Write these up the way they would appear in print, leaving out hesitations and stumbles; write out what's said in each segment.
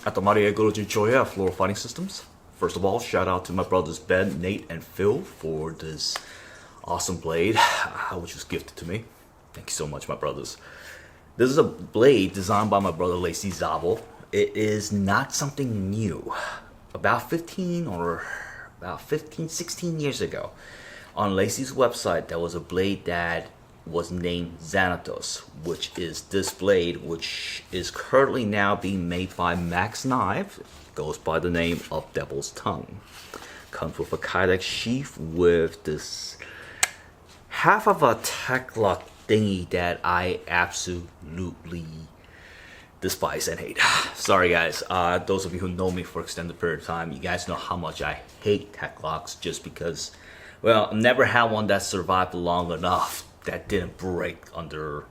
At the Guro Jee Choi at Floro Fighting Systems. First of all, shout out to my brothers Ben, Nate, and Phil for this awesome blade, which was gifted to me. Thank you so much, my brothers. This is a blade designed by my brother Laci Szabo. It is not something new. About 16 years ago, on Laci's website, there was a blade that was named Xanatos, which is this blade, which is currently now being made by Max Knife. It goes by the name of Devil's Tongue. Comes with a Keating sheath with this half of a tech lock thingy that I absolutely despise and hate. Sorry guys, those of you who know me for extended period of time, you guys know how much I hate tech locks, just because, well, I've never had one that survived long enough that didn't break under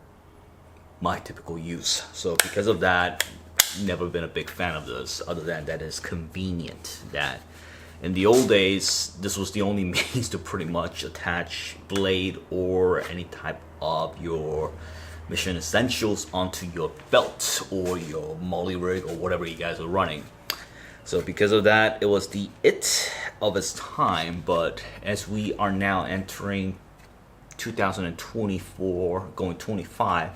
my typical use. So because of that, never been a big fan of this, other than that it's convenient. That in the old days, this was the only means to pretty much attach blade or any type of your mission essentials onto your belt or your molly rig or whatever you guys are running. So because of that, it was the it of its time. But as we are now entering 2024 going 25,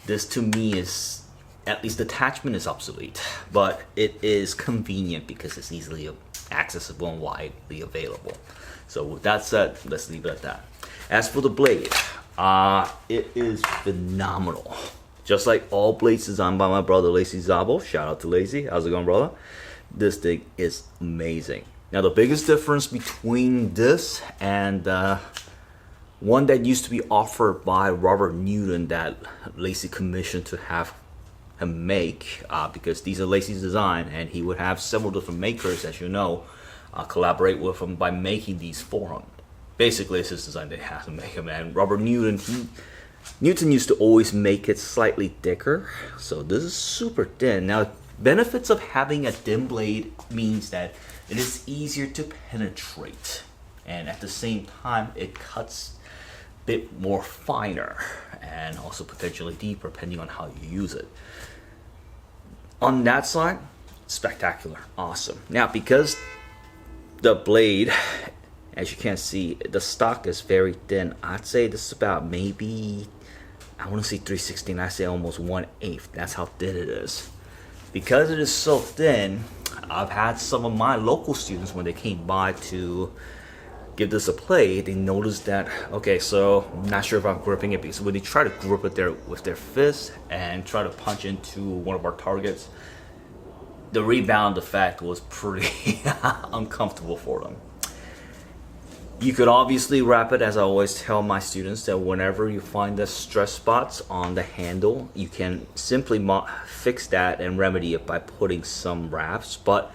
this to me is, at least the attachment is obsolete, but it is convenient because it's easily accessible and widely available. So with that said, let's leave it at that. As for the blade, it is phenomenal, just like all blades designed by my brother Laci Szabo. Shout out to Laci. How's it going, brother? This thing is amazing. Now the biggest difference between this and one that used to be offered by Robert Newton that Laci commissioned to have him make, because these are Laci's design, and he would have several different makers, as you know, collaborate with him by making these for him. Basically, it's his design, they have to make him. And Robert Newton, Newton used to always make it slightly thicker, so this is super thin. Now, benefits of having a thin blade means that it is easier to penetrate, and at the same time, it cuts bit more finer and also potentially deeper depending on how you use it. On that side, spectacular, awesome. Now because the blade, as you can see, the stock is very thin, I'd say this is about maybe, I want to say 3/16, I say almost 1/8. That's how thin it is. Because it is so thin, I've had some of my local students, when they came by to give this a play, they noticed that, okay, so I'm not sure if I'm gripping it, because when they try to grip it there with their fist and try to punch into one of our targets, the rebound effect was pretty uncomfortable for them. You could obviously wrap it, as I always tell my students, that whenever you find the stress spots on the handle, you can simply fix that and remedy it by putting some wraps. But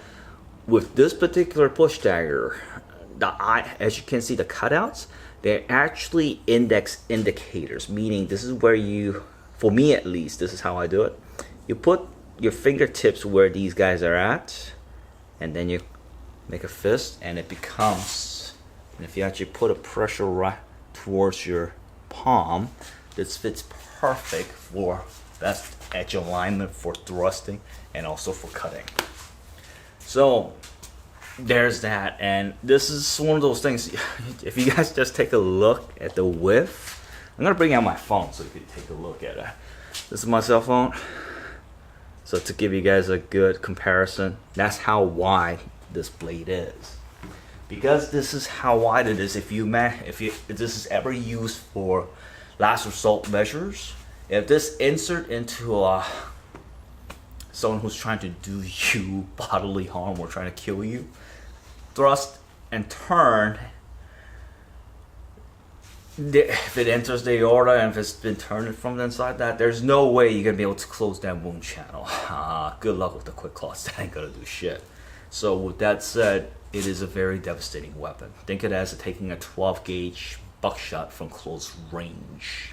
with this particular push dagger, as you can see, the cutouts, they're actually index indicators, meaning this is where you, for me at least, this is how I do it. You put your fingertips where these guys are at, and then you make a fist, and it becomes, and if you actually put a pressure right towards your palm, this fits perfect for best edge alignment for thrusting and also for cutting. So there's that, and this is one of those things. If you guys just take a look at the width, I'm gonna bring out my phone so you can take a look at it. This is my cell phone, so to give you guys a good comparison, that's how wide this blade is. Because this is how wide it is, if this is ever used for last resort measures, if this insert into someone who's trying to do you bodily harm or trying to kill you, thrust and turn, if it enters the aorta and if it's been turned from the inside, that there's no way you're gonna be able to close that wound channel. Good luck with the quick clots, that ain't gonna do shit. So with that said, it is a very devastating weapon. Think of it as taking a 12 gauge buckshot from close range.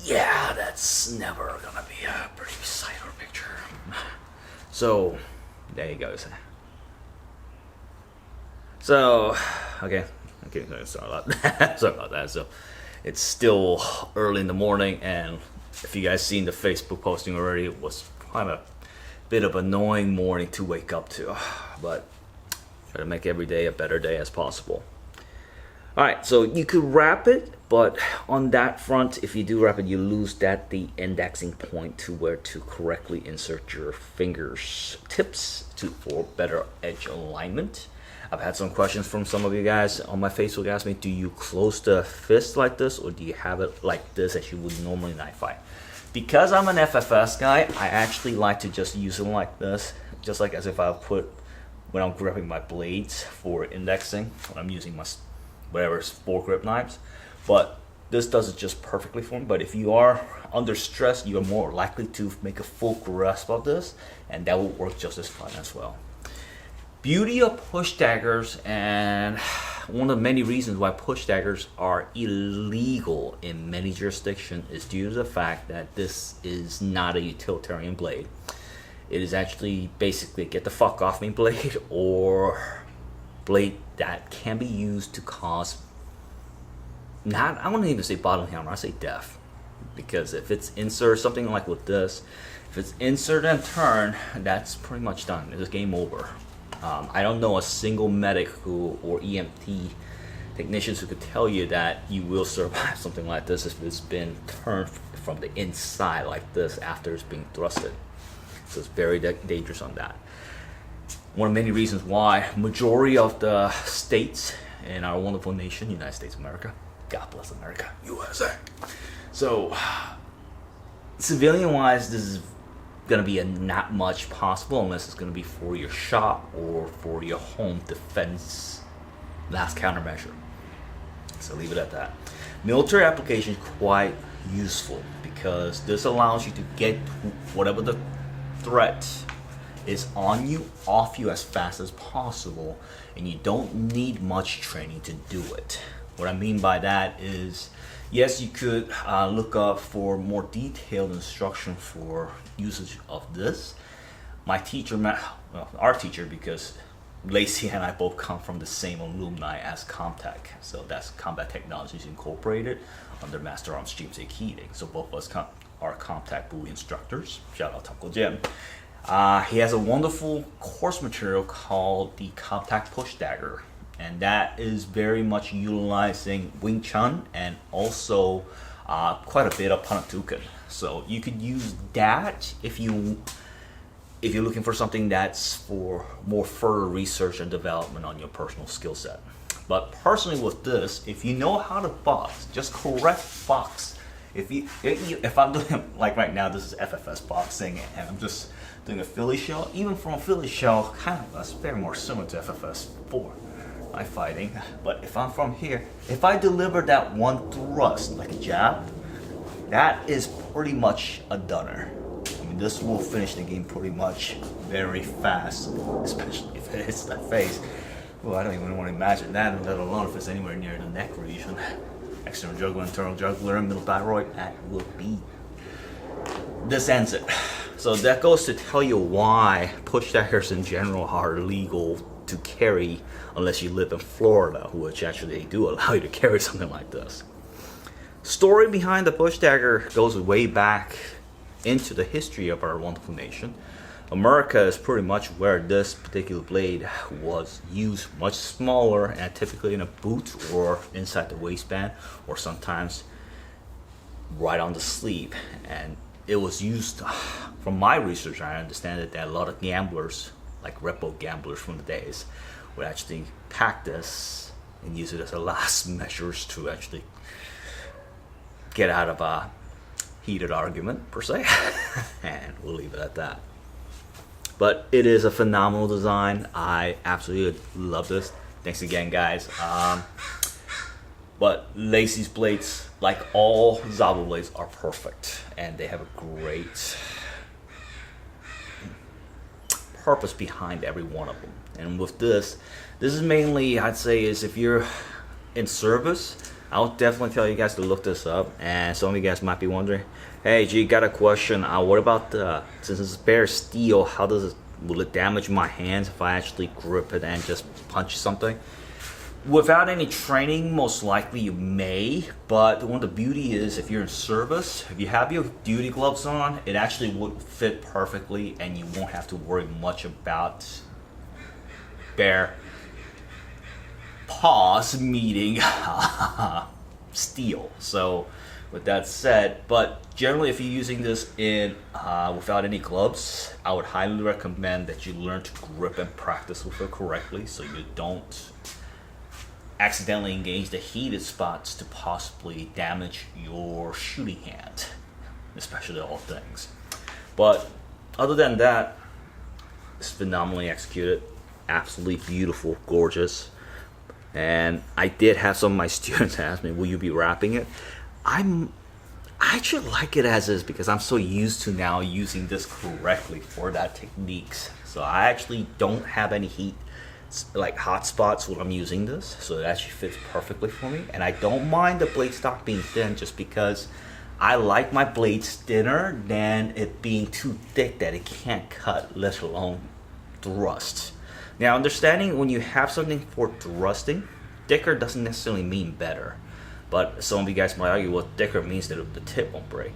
Yeah, that's never gonna be a pretty sight or picture. So there you go. So okay, sorry about that. Sorry about that. So it's still early in the morning, and if you guys seen the Facebook posting already, it was kind of bit of annoying morning to wake up to, but try to make every day a better day as possible. Alright, so you could wrap it, but on that front, if you do wrap it, you lose the indexing point to where to correctly insert your fingers tips for better edge alignment. I've had some questions from some of you guys on my Facebook ask me, do you close the fist like this, or do you have it like this as you would normally knife fight? Because I'm an FFS guy, I actually like to just use it like this, just like as if I put when I'm gripping my blades for indexing, when I'm using my whatever sport grip knives. But this does it just perfectly for me. But if you are under stress, you are more likely to make a full grasp of this, and that will work just as fine as well. Beauty of push daggers, and one of the many reasons why push daggers are illegal in many jurisdictions, is due to the fact that this is not a utilitarian blade. It is actually basically get the fuck off me blade, or blade that can be used to cause, I wouldn't even say bodily harm, I say death. Because if it's insert something like with this, if it's insert and turn, that's pretty much done. It's game over. I don't know a single medic or EMT technicians who could tell you that you will survive something like this if it's been turned from the inside like this after it's being thrusted. So it's very dangerous on that. One of many reasons why majority of the states in our wonderful nation, United States of America, God bless America, USA. So civilian wise, this is gonna be not much possible unless it's gonna be for your shop or for your home defense last countermeasure. So leave it at that. Military application is quite useful because this allows you to get whatever the threat is on you, off you as fast as possible, and you don't need much training to do it. What I mean by that is, yes, you could look up for more detailed instruction for usage of this. My teacher, our teacher, because Laci and I both come from the same alumni as Comtech, so that's Combat Technologies Incorporated under Master Arms James A. Keating. So both of us are Comtech buoy instructors. Shout out to Uncle Jim. He has a wonderful course material called the Comtech Push Dagger, and that is very much utilizing Wing Chun and also quite a bit of Panatukan. So you could use that if you're looking for something that's for more further research and development on your personal skill set. But personally with this, if you know how to box, just correct box. If I'm doing, like right now, this is FFS boxing, and I'm just doing a Philly shell. Even from a Philly shell, kind of that's very more similar to FFS 4. My fighting, but if I'm from here, if I deliver that one thrust like a jab, that is pretty much a dunner. I mean, this will finish the game pretty much very fast, especially if it hits that face. Well, I don't even want to imagine that, let alone if it's anywhere near the neck region. External jugular, internal jugular, middle thyroid, that will be. This ends it. So that goes to tell you why push daggers in general are legal to carry unless you live in Florida, which actually they do allow you to carry something like this. Story behind the push dagger goes way back into the history of our wonderful nation. America is pretty much where this particular blade was used, much smaller and typically in a boot or inside the waistband or sometimes right on the sleeve. And it was used, from my research I understand that a lot of gamblers, like repo gamblers from the days, would actually pack this and use it as a last measures to actually get out of a heated argument per se. And we'll leave it at that. But it is a phenomenal design. I absolutely love this. Thanks again, guys. But Laci's blades, like all Szabo blades, are perfect, and they have a great purpose behind every one of them. And with this is mainly, I'd say, is if you're in service, I'll definitely tell you guys to look this up. And some of you guys might be wondering, hey G, got a question, what about since it's bare steel, will it damage my hands if I actually grip it and just punch something? Without any training, most likely you may, but one of the beauty is if you're in service, if you have your duty gloves on, it actually would fit perfectly and you won't have to worry much about bare paws meeting steel. So with that said, but generally if you're using this in without any gloves, I would highly recommend that you learn to grip and practice with it correctly so you don't accidentally engage the heated spots to possibly damage your shooting hand, especially all things. But other than that, it's phenomenally executed, absolutely beautiful, gorgeous. And I did have some of my students ask me, will you be wrapping it? I actually like it as is because I'm so used to now using this correctly for that techniques. So I actually don't have any heat like hot spots when I'm using this, so it actually fits perfectly for me. And I don't mind the blade stock being thin just because I like my blades thinner than it being too thick that it can't cut, let alone thrust. Now, understanding when you have something for thrusting, thicker doesn't necessarily mean better. But some of you guys might argue, well, thicker means that the tip won't break.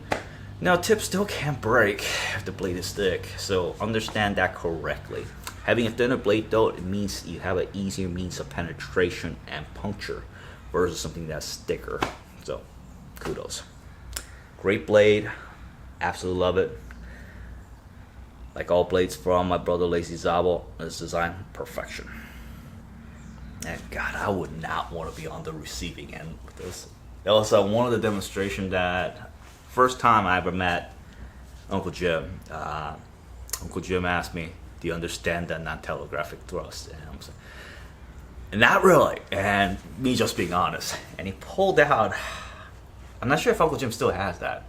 Now, tip still can't break if the blade is thick, so understand that correctly. Having a thinner blade though, it means you have an easier means of penetration and puncture versus something that's thicker. So, kudos. Great blade, absolutely love it. Like all blades from my brother Laci Szabo, it's designed perfection. And God, I would not want to be on the receiving end with this. That was one of the demonstrations that first time I ever met Uncle Jim. Uncle Jim asked me, do you understand that non-telegraphic thrust? And I'm saying, not really. And me just being honest. And he pulled out, I'm not sure if Uncle Jim still has that.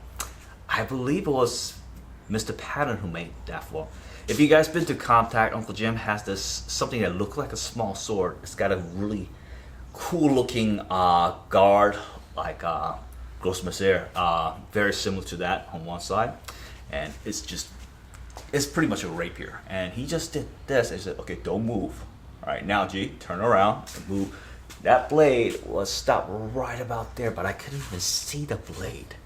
I believe it was Mr. Patton who made that for. If you guys been to Comtech, Uncle Jim has this something that looks like a small sword. It's got a really cool looking guard, like Gros Messer, very similar to that on one side. And it's pretty much a rapier. And he just did this and said, okay, don't move. All right, now G, turn around and move. That blade was stopped right about there, but I couldn't even see the blade.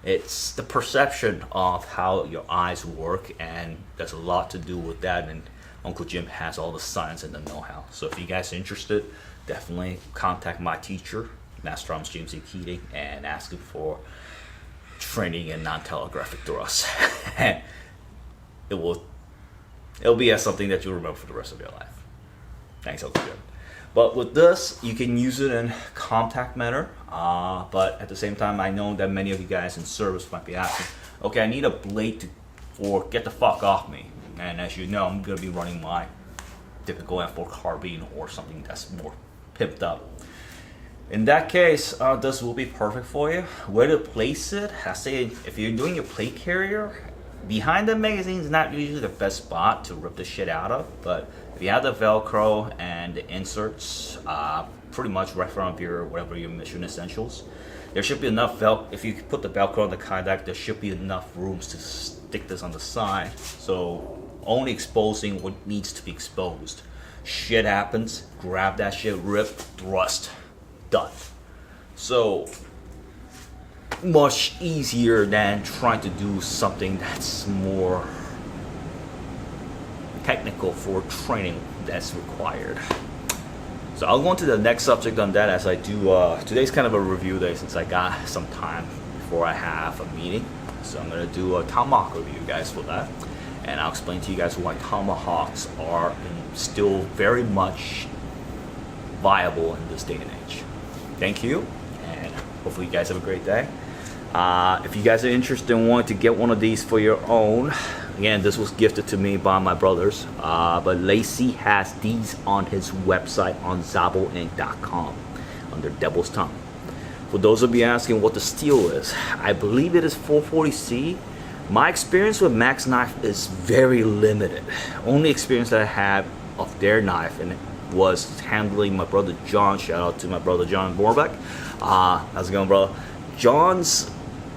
It's the perception of how your eyes work, and there's a lot to do with that, and Uncle Jim has all the science and the know-how. So if you guys are interested, definitely contact my teacher, Master Arms James E. Keating, and ask him for training in non-telegraphic thrust. And it'll be as something that you'll remember for the rest of your life. Thanks, Uncle Jim. But with this, you can use it in contact manner. But at the same time, I know that many of you guys in service might be asking, okay, I need a blade for get the fuck off me. And as you know, I'm going to be running my typical M4 carbine or something that's more pimped up. In that case, this will be perfect for you. Where to place it, I say if you're doing your plate carrier, behind the magazine is not usually the best spot to rip the shit out of, but if you have the Velcro and the inserts, pretty much right from your whatever your mission essentials, there should be enough if you put the Velcro on the kayak, there should be enough rooms to stick this on the side. So only exposing what needs to be exposed. Shit happens, grab that shit, rip, thrust, done. So much easier than trying to do something that's more technical for training that's required. So I'll go into the next subject on that as I do. Today's kind of a review day since I got some time before I have a meeting. So I'm going to do a tomahawk review, guys, for that. And I'll explain to you guys why tomahawks are still very much viable in this day and age. Thank you, and hopefully you guys have a great day. If you guys are interested in wanting to get one of these for your own, again, this was gifted to me by my brothers, but Laci has these on his website on zaboinc.com under Devil's Tongue. For those of you asking what the steel is, I believe it is 440C. My experience with Max knife is very limited. Only experience that I had of their knife and it was handling my brother John. Shout out to my brother John Borbeck. How's it going, brother? John's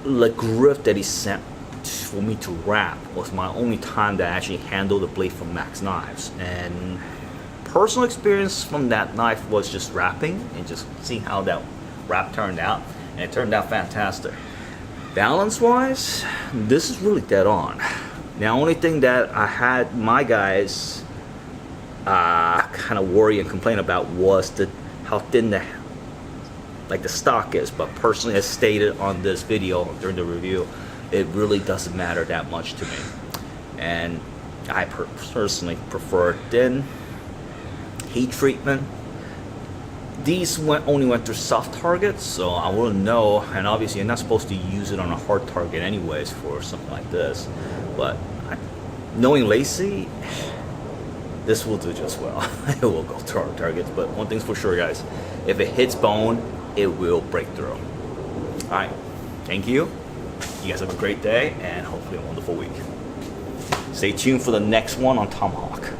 grip that he sent for me to wrap was my only time that I actually handled the blade from Max Knives, and personal experience from that knife was just wrapping and just seeing how that wrap turned out, and it turned out fantastic. Balance wise, this is really dead on. The only thing that I had my guys kind of worry and complain about was how thin the stock is. But personally, as stated on this video during the review, it really doesn't matter that much to me, and I personally prefer thin. Heat treatment, these only went through soft targets, so I wouldn't know, and obviously you're not supposed to use it on a hard target anyways for something like this, but knowing Laci, this will do just well. It will go through hard targets, but one thing's for sure, guys, if it hits bone, it will break through. Alright, thank you. You guys have a great day, and hopefully a wonderful week. Stay tuned for the next one on Tomahawk.